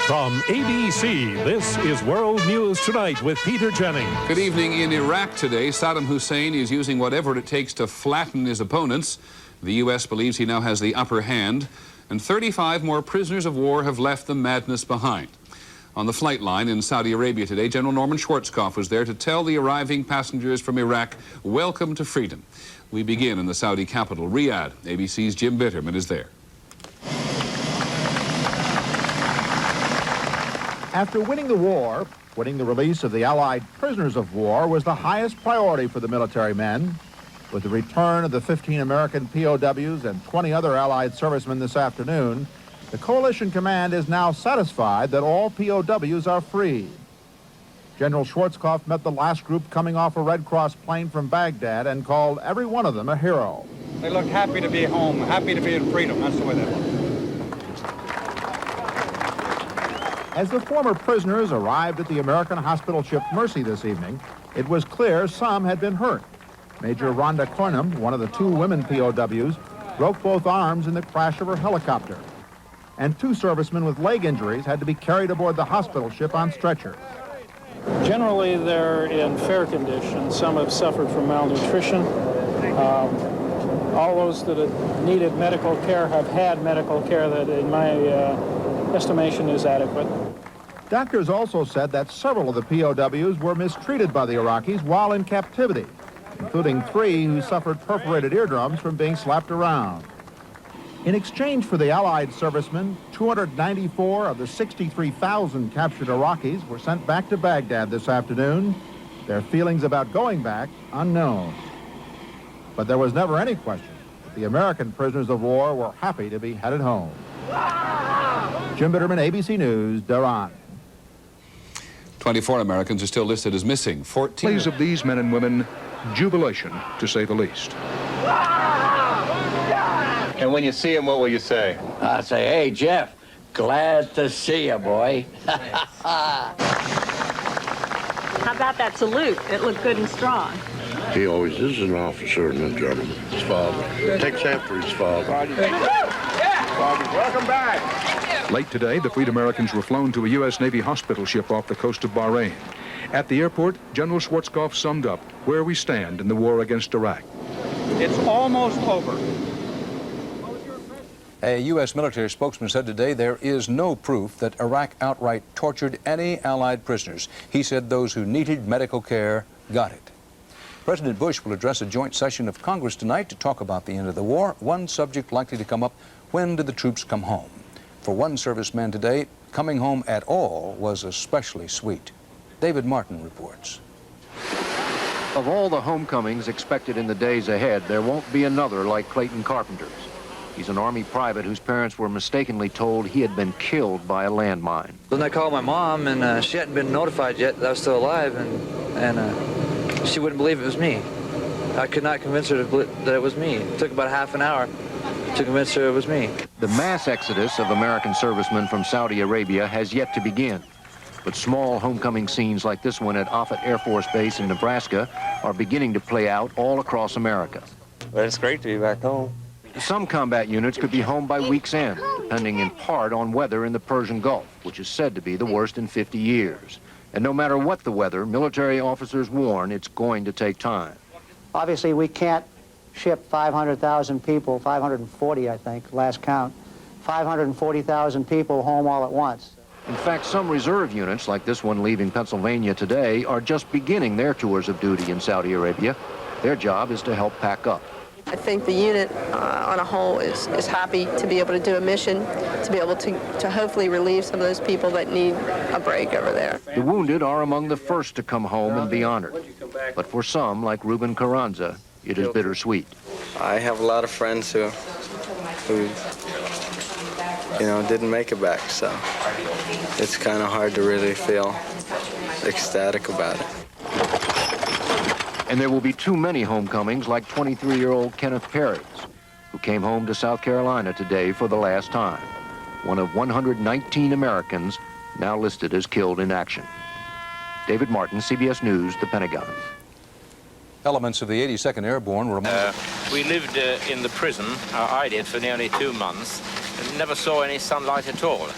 From ABC, this is World News Tonight with Peter Jennings. Good evening. In Iraq today, Saddam Hussein is using whatever it takes to flatten his opponents. The U.S. believes he now has the upper hand, and 35 more prisoners of war have left the madness behind. On the flight line in Saudi Arabia today, General Norman Schwarzkopf was there to tell the arriving passengers from Iraq, welcome to freedom. We begin in the Saudi capital, Riyadh. ABC's Jim Bitterman is there. After winning the war, winning the release of the Allied prisoners of war was the highest priority for the military men. With the return of the 15 American POWs and 20 other Allied servicemen this afternoon, the coalition command is now satisfied that all POWs are free. General Schwarzkopf met the last group coming off a Red Cross plane from Baghdad and called every one of them a hero. They looked happy to be home, happy to be in freedom. That's the way they look. As the former prisoners arrived at the American hospital ship Mercy this evening, it was clear some had been hurt. Major Rhonda Cornum, one of the two women POWs, broke both arms in the crash of her helicopter. And two servicemen with leg injuries had to be carried aboard the hospital ship on stretchers. Generally, they're in fair condition. Some have suffered from malnutrition. All those that have needed medical care have had medical care that, in my estimation, is adequate. Doctors also said that several of the POWs were mistreated by the Iraqis while in captivity, including 3 who suffered perforated eardrums from being slapped around. In exchange for the Allied servicemen, 294 of the 63,000 captured Iraqis were sent back to Baghdad this afternoon. Their feelings about going back unknown. But there was never any question that the American prisoners of war were happy to be headed home. Jim Bitterman, ABC News, Tehran. 24 Americans are still listed as missing. 14. Plays of these men and women, jubilation, to say the least. And when you see him, what will you say? I'll say, hey, Jeff, glad to see you, boy. How about that salute? It looked good and strong. He always is an officer and a gentleman. His father. Takes after his father. Welcome back. Late today, the freed Americans were flown to a U.S. Navy hospital ship off the coast of Bahrain. At the airport, General Schwarzkopf summed up where we stand in the war against Iraq. It's almost over. A U.S. military spokesman said today there is no proof that Iraq outright tortured any Allied prisoners. He said those who needed medical care got it. President Bush will address a joint session of Congress tonight to talk about the end of the war. One subject likely to come up: when do the troops come home? For one serviceman today, coming home at all was especially sweet. David Martin reports. Of all the homecomings expected in the days ahead, there won't be another like Clayton Carpenter's. He's an Army private whose parents were mistakenly told he had been killed by a landmine. Then I called my mom, and she hadn't been notified yet that I was still alive, and she wouldn't believe it was me. I could not convince her that it was me. It took about half an hour to convince her it was me. The mass exodus of American servicemen from Saudi Arabia has yet to begin. But small homecoming scenes like this one at Offutt Air Force Base in Nebraska are beginning to play out all across America. But it's great to be back home. Some combat units could be home by week's end, depending in part on weather in the Persian Gulf, which is said to be the worst in 50 years. And no matter what the weather, military officers warn it's going to take time. Obviously, we can't ship 500,000 people, 540, I think, last count, 540,000 people home all at once. In fact, some reserve units, like this one leaving Pennsylvania today, are just beginning their tours of duty in Saudi Arabia. Their job is to help pack up. I think the unit on a whole is happy to be able to do a mission, to be able to hopefully relieve some of those people that need a break over there. The wounded are among the first to come home and be honored. But for some, like Ruben Carranza, it is bittersweet. I have a lot of friends who didn't make it back, so it's kind of hard to really feel ecstatic about it. And there will be too many homecomings like 23-year-old Kenneth Perry's, who came home to South Carolina today for the last time. One of 119 Americans now listed as killed in action. David Martin, CBS News, the Pentagon. Elements of the 82nd Airborne were among We lived in the prison, I did, for nearly 2 months, and never saw any sunlight at all.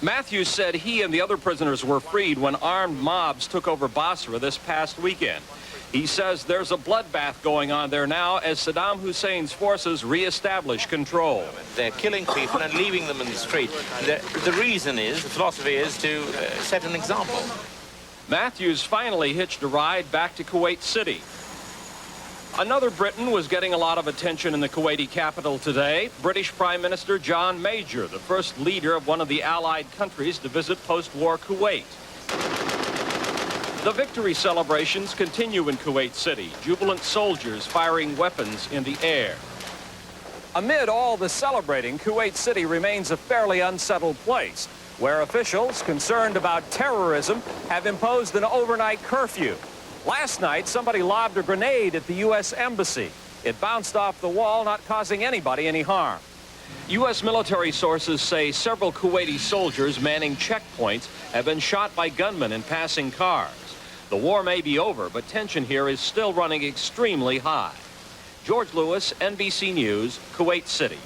Matthews said he and the other prisoners were freed when armed mobs took over Basra this past weekend. He says there's a bloodbath going on there now as Saddam Hussein's forces reestablish control. They're killing people and leaving them in the street. The reason is, the philosophy is to set an example. Matthews finally hitched a ride back to Kuwait City. Another Briton was getting a lot of attention in the Kuwaiti capital today. British Prime Minister John Major, the first leader of one of the Allied countries to visit post-war Kuwait. The victory celebrations continue in Kuwait City, jubilant soldiers firing weapons in the air. Amid all the celebrating, Kuwait City remains a fairly unsettled place, where officials concerned about terrorism have imposed an overnight curfew. Last night, somebody lobbed a grenade at the U.S. Embassy. It bounced off the wall, not causing anybody any harm. U.S. military sources say several Kuwaiti soldiers manning checkpoints have been shot by gunmen in passing cars. The war may be over, but tension here is still running extremely high. George Lewis, NBC News, Kuwait City.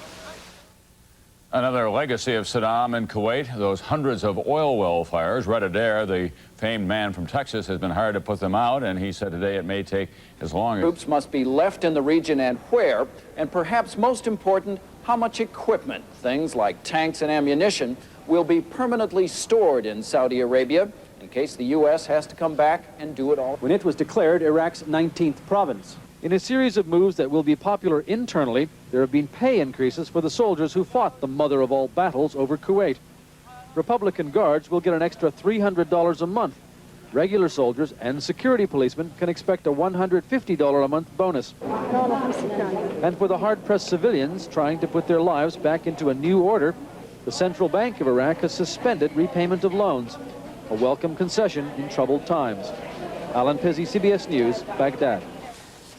Another legacy of Saddam in Kuwait, those hundreds of oil well fires. Red Adair, the famed man from Texas, has been hired to put them out, and he said today it may take as long as... Troops must be left in the region and where, and perhaps most important, how much equipment, things like tanks and ammunition, will be permanently stored in Saudi Arabia in case the U.S. has to come back and do it all. When it was declared Iraq's 19th province. In a series of moves that will be popular internally, there have been pay increases for the soldiers who fought the mother of all battles over Kuwait. Republican guards will get an extra $300 a month. Regular soldiers and security policemen can expect a $150 a month bonus. And for the hard-pressed civilians trying to put their lives back into a new order, the Central Bank of Iraq has suspended repayment of loans, a welcome concession in troubled times. Alan Pizzi, CBS News, Baghdad.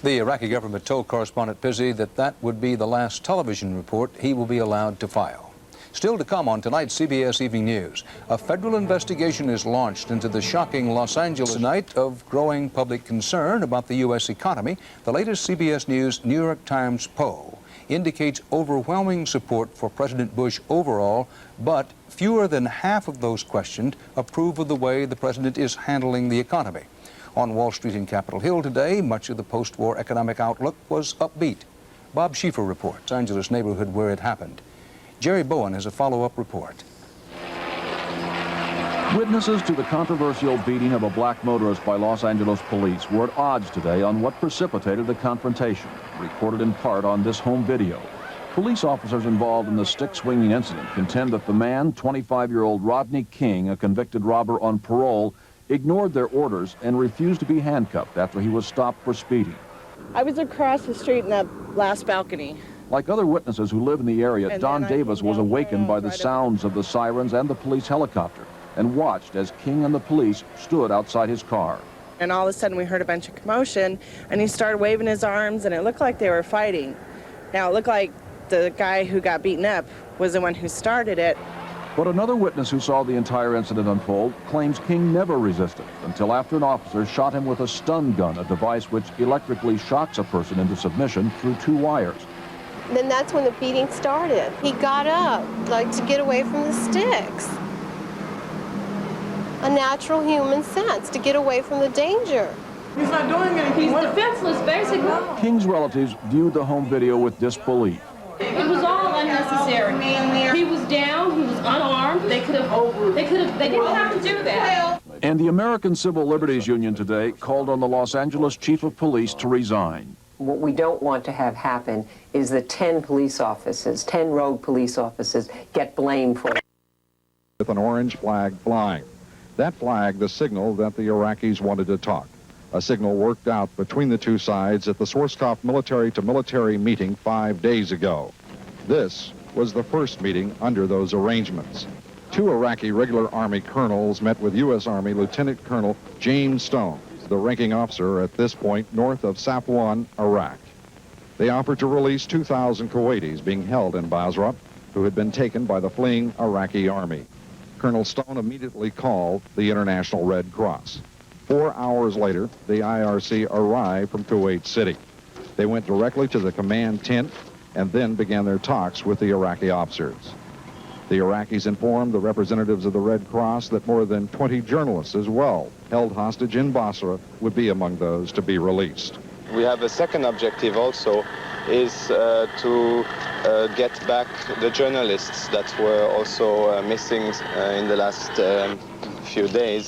The Iraqi government told correspondent Pizzi that that would be the last television report he will be allowed to file. Still to come on tonight's CBS Evening News, a federal investigation is launched into the shocking Los Angeles night of growing public concern about the U.S. economy. The latest CBS News New York Times poll indicates overwhelming support for President Bush overall, but fewer than half of those questioned approve of the way the president is handling the economy. On Wall Street and Capitol Hill today, much of the post-war economic outlook was upbeat. Bob Schieffer reports, Los Angeles neighborhood where it happened. Jerry Bowen has a follow-up report. Witnesses to the controversial beating of a black motorist by Los Angeles police were at odds today on what precipitated the confrontation, recorded in part on this home video. Police officers involved in the stick-swinging incident contend that the man, 25-year-old Rodney King, a convicted robber on parole, ignored their orders and refused to be handcuffed after he was stopped for speeding. I was across the street in that last balcony. Like other witnesses who live in the area, Don Davis was awakened by the sounds of the sirens and the police helicopter and watched as King and the police stood outside his car. And all of a sudden we heard a bunch of commotion and he started waving his arms and it looked like they were fighting. Now it looked like the guy who got beaten up was the one who started it. But another witness who saw the entire incident unfold claims King never resisted until after an officer shot him with a stun gun, a device which electrically shocks a person into submission through 2 wires. Then that's when the beating started. He got up, like to get away from the sticks. A natural human sense, to get away from the danger. He's not doing anything. He's defenseless, basically. King's relatives viewed the home video with disbelief. It was all unnecessary. He was down, he was unarmed. They didn't have to do that. And the American Civil Liberties Union today called on the Los Angeles chief of police to resign. What we don't want to have happen is that 10 police officers, 10 rogue police officers, get blamed for it. With an orange flag flying. That flag, the signal that the Iraqis wanted to talk. A signal worked out between the two sides at the Schwarzkopf military-to-military meeting 5 days ago. This was the first meeting under those arrangements. 2 Iraqi regular Army colonels met with U.S. Army Lieutenant Colonel James Stone, the ranking officer at this point north of Safwan, Iraq. They offered to release 2,000 Kuwaitis being held in Basra who had been taken by the fleeing Iraqi army. Colonel Stone immediately called the International Red Cross. 4 hours later, the IRC arrived from Kuwait City. They went directly to the command tent and then began their talks with the Iraqi officers. The Iraqis informed the representatives of the Red Cross that more than 20 journalists as well, held hostage in Basra, would be among those to be released. We have a second objective also, is to get back the journalists that were also missing in the last few days.